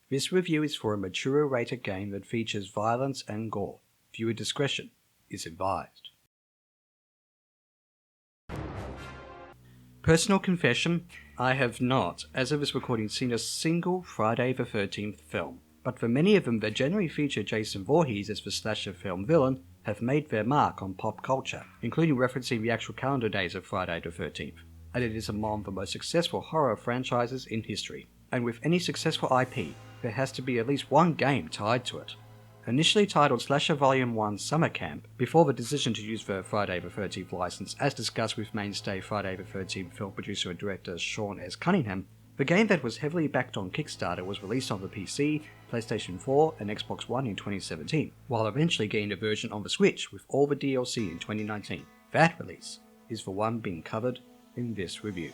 This review is for a mature rated game that features violence and gore. Viewer discretion is advised. Personal confession, I have not, as of this recording, seen a single Friday the 13th film, but for many of them that generally feature Jason Voorhees as the slasher film villain have made their mark on pop culture, including referencing the actual calendar days of Friday the 13th, and it is among the most successful horror franchises in history. And with any successful IP, there has to be at least one game tied to it. Initially titled Slasher Volume 1 Summer Camp, before the decision to use the Friday the 13th license as discussed with mainstay Friday the 13th film producer and director Sean S. Cunningham, the game that was heavily backed on Kickstarter was released on the PC, PlayStation 4 and Xbox One in 2017, while eventually getting a version on the Switch with all the DLC in 2019. That release is the one being covered in this review.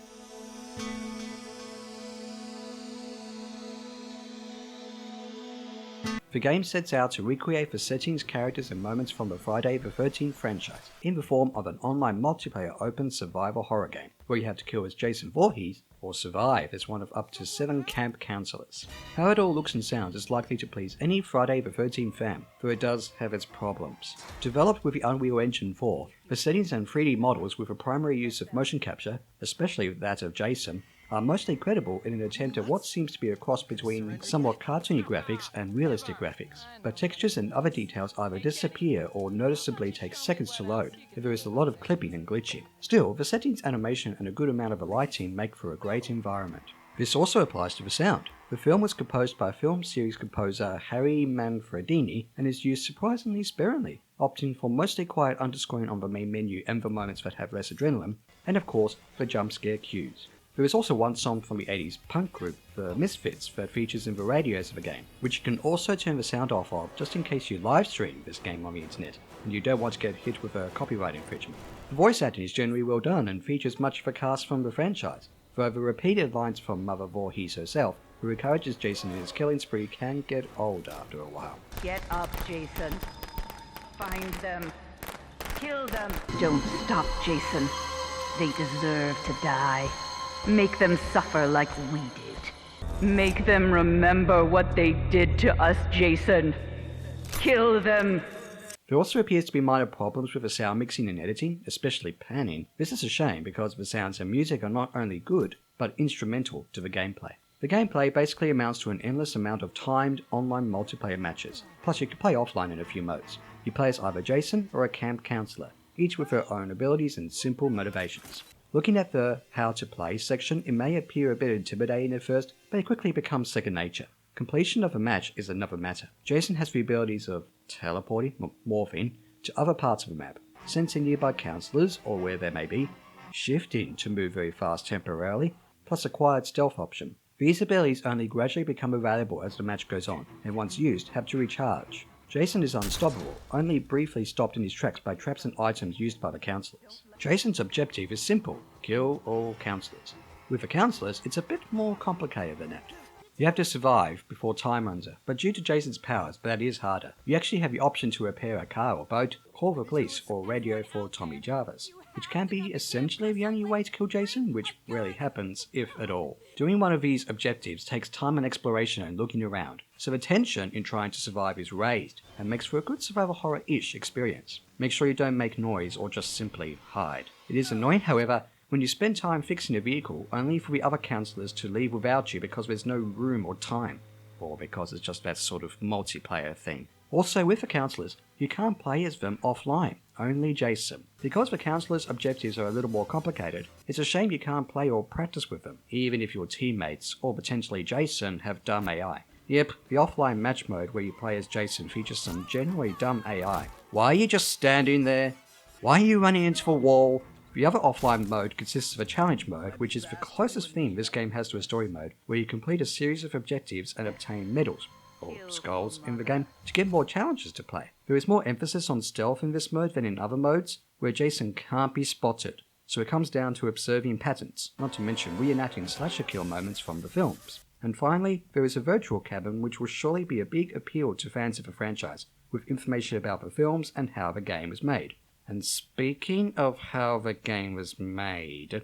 The game sets out to recreate the settings, characters and moments from the Friday the 13th franchise in the form of an online multiplayer open survival horror game, where you have to kill as Jason Voorhees or survive as one of up to 7 camp counselors. How it all looks and sounds is likely to please any Friday the 13th fan, though it does have its problems. Developed with the Unreal Engine 4, the settings and 3D models with a primary use of motion capture, especially that of Jason, are mostly credible in an attempt at what seems to be a cross between somewhat cartoony graphics and realistic graphics, but textures and other details either disappear or noticeably take seconds to load, if there is a lot of clipping and glitching. Still, the settings, animation and a good amount of the lighting make for a great environment. This also applies to the sound. The film was composed by film series composer Harry Manfredini and is used surprisingly sparingly, opting for mostly quiet underscoring on the main menu and the moments that have less adrenaline, and of course, the jump scare cues. There is also one song from the 80s punk group, The Misfits, that features in the radios of the game, which you can also turn the sound off of just in case you live stream this game on the internet, and you don't want to get hit with a copyright infringement. The voice acting is generally well done and features much of the cast from the franchise, though the repeated lines from Mother Voorhees herself, who encourages Jason in his killing spree, can get old after a while. Get up, Jason. Find them. Kill them. Don't stop, Jason. They deserve to die. Make them suffer like we did. Make them remember what they did to us, Jason. Kill them. There also appears to be minor problems with the sound mixing and editing, especially panning. This is a shame because the sounds and music are not only good, but instrumental to the gameplay. The gameplay basically amounts to an endless amount of timed online multiplayer matches, plus you can play offline in a few modes. You play as either Jason or a camp counselor, each with their own abilities and simple motivations. Looking at the How to Play section, it may appear a bit intimidating at first, but it quickly becomes second nature. Completion of a match is another matter. Jason has the abilities of teleporting, morphing, to other parts of the map, sensing nearby counselors or where they may be, shifting to move very fast temporarily, plus a quiet stealth option. These abilities only gradually become available as the match goes on, and once used, have to recharge. Jason is unstoppable, only briefly stopped in his tracks by traps and items used by the counselors. Jason's objective is simple: kill all counselors. With the counselors, it's a bit more complicated than that. You have to survive before time runs out, but due to Jason's powers, that is harder. You actually have the option to repair a car or boat, call the police, or radio for Tommy Jarvis, which can be essentially the only way to kill Jason, which rarely happens, if at all. Doing one of these objectives takes time and exploration and looking around, so the tension in trying to survive is raised, and makes for a good survival horror-ish experience. Make sure you don't make noise or just simply hide. It is annoying, however, when you spend time fixing a vehicle only for the other counselors to leave without you because there's no room or time, or because it's just that sort of multiplayer thing. Also, with the counselors, you can't play as them offline, only Jason. Because the counselors' objectives are a little more complicated, it's a shame you can't play or practice with them, even if your teammates, or potentially Jason, have dumb AI. Yep, the offline match mode where you play as Jason features some genuinely dumb AI. Why are you just standing there? Why are you running into the wall? The other offline mode consists of a challenge mode, which is the closest thing this game has to a story mode, where you complete a series of objectives and obtain medals, or skulls, in the game to get more challenges to play. There is more emphasis on stealth in this mode than in other modes, where Jason can't be spotted, so it comes down to observing patterns, not to mention reenacting slasher kill moments from the films. And finally, there is a virtual cabin which will surely be a big appeal to fans of the franchise, with information about the films and how the game was made. And speaking of how the game was made,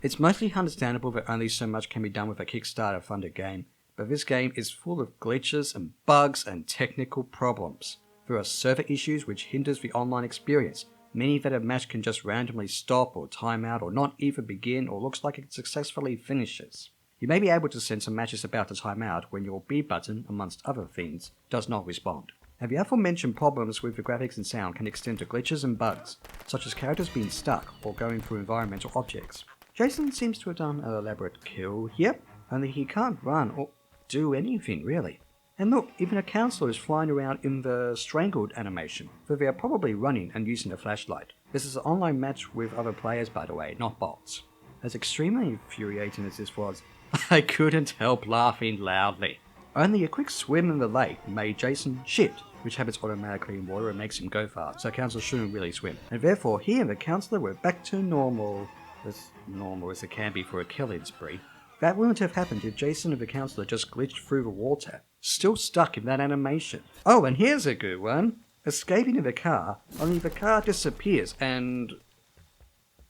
it's mostly understandable that only so much can be done with a Kickstarter-funded game, but this game is full of glitches and bugs and technical problems. There are server issues which hinders the online experience, meaning that a match can just randomly stop or time out or not even begin or looks like it successfully finishes. You may be able to sense some matches about to time out when your B button, amongst other things, does not respond. And the aforementioned problems with the graphics and sound can extend to glitches and bugs, such as characters being stuck or going through environmental objects. Jason seems to have done an elaborate kill here, only he can't run or do anything really. And look, even a counselor is flying around in the strangled animation, for they are probably running and using a flashlight. This is an online match with other players, by the way, not bots. As extremely infuriating as this was, I couldn't help laughing loudly. Only a quick swim in the lake made Jason shift, which happens automatically in water and makes him go fast, so counselor shouldn't really swim. And therefore he and the counselor were back to normal as it can be for a killing spree. That wouldn't have happened if Jason and the counselor just glitched through the water, still stuck in that animation. Oh, and here's a good one. Escaping in the car, only the car disappears and...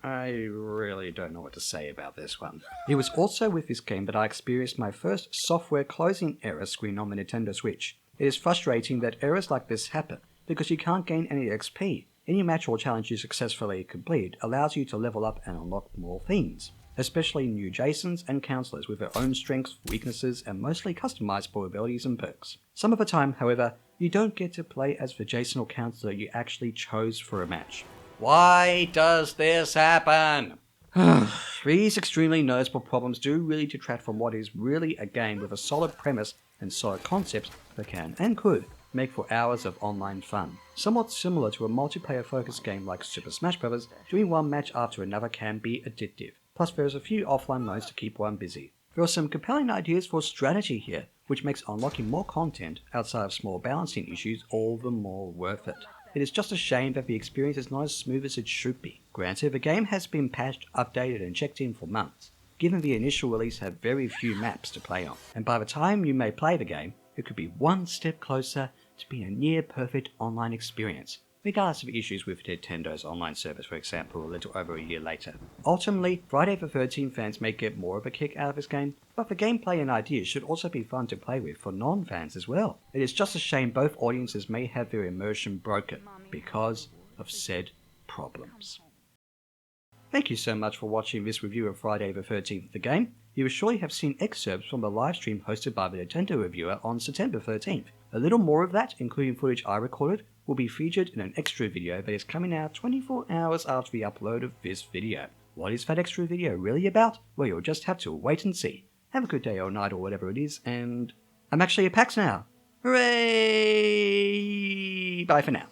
I really don't know what to say about this one. It was also with this game that I experienced my first software closing error screen on the Nintendo Switch. It is frustrating that errors like this happen, because you can't gain any XP. Any match or challenge you successfully complete allows you to level up and unlock more things, especially new Jasons and counselors with their own strengths, weaknesses, and mostly customizable abilities and perks. Some of the time, however, you don't get to play as the Jason or counselor you actually chose for a match. Why does this happen? These extremely noticeable problems do really detract from what is really a game with a solid premise and solid concepts that can, and could, make for hours of online fun. Somewhat similar to a multiplayer-focused game like Super Smash Bros., doing one match after another can be addictive. Plus there's a few offline modes to keep one busy. There are some compelling ideas for strategy here, which makes unlocking more content outside of small balancing issues all the more worth it. It is just a shame that the experience is not as smooth as it should be. Granted, the game has been patched, updated and checked in for months, given the initial release had very few maps to play on, and by the time you may play the game, it could be one step closer to being a near-perfect online experience, regardless of issues with Nintendo's online service, for example, a little over a year later. Ultimately, Friday the 13th fans may get more of a kick out of this game, but the gameplay and ideas should also be fun to play with for non-fans as well. It is just a shame both audiences may have their immersion broken because of said problems. Thank you so much for watching this review of Friday the 13th of the game. You will surely have seen excerpts from the live stream hosted by the Nintendo reviewer on September 13th. A little more of that, including footage I recorded, will be featured in an extra video that is coming out 24 hours after the upload of this video. What is that extra video really about? Well, you'll just have to wait and see. Have a good day or night or whatever it is, and I'm actually at PAX now. Hooray! Bye for now.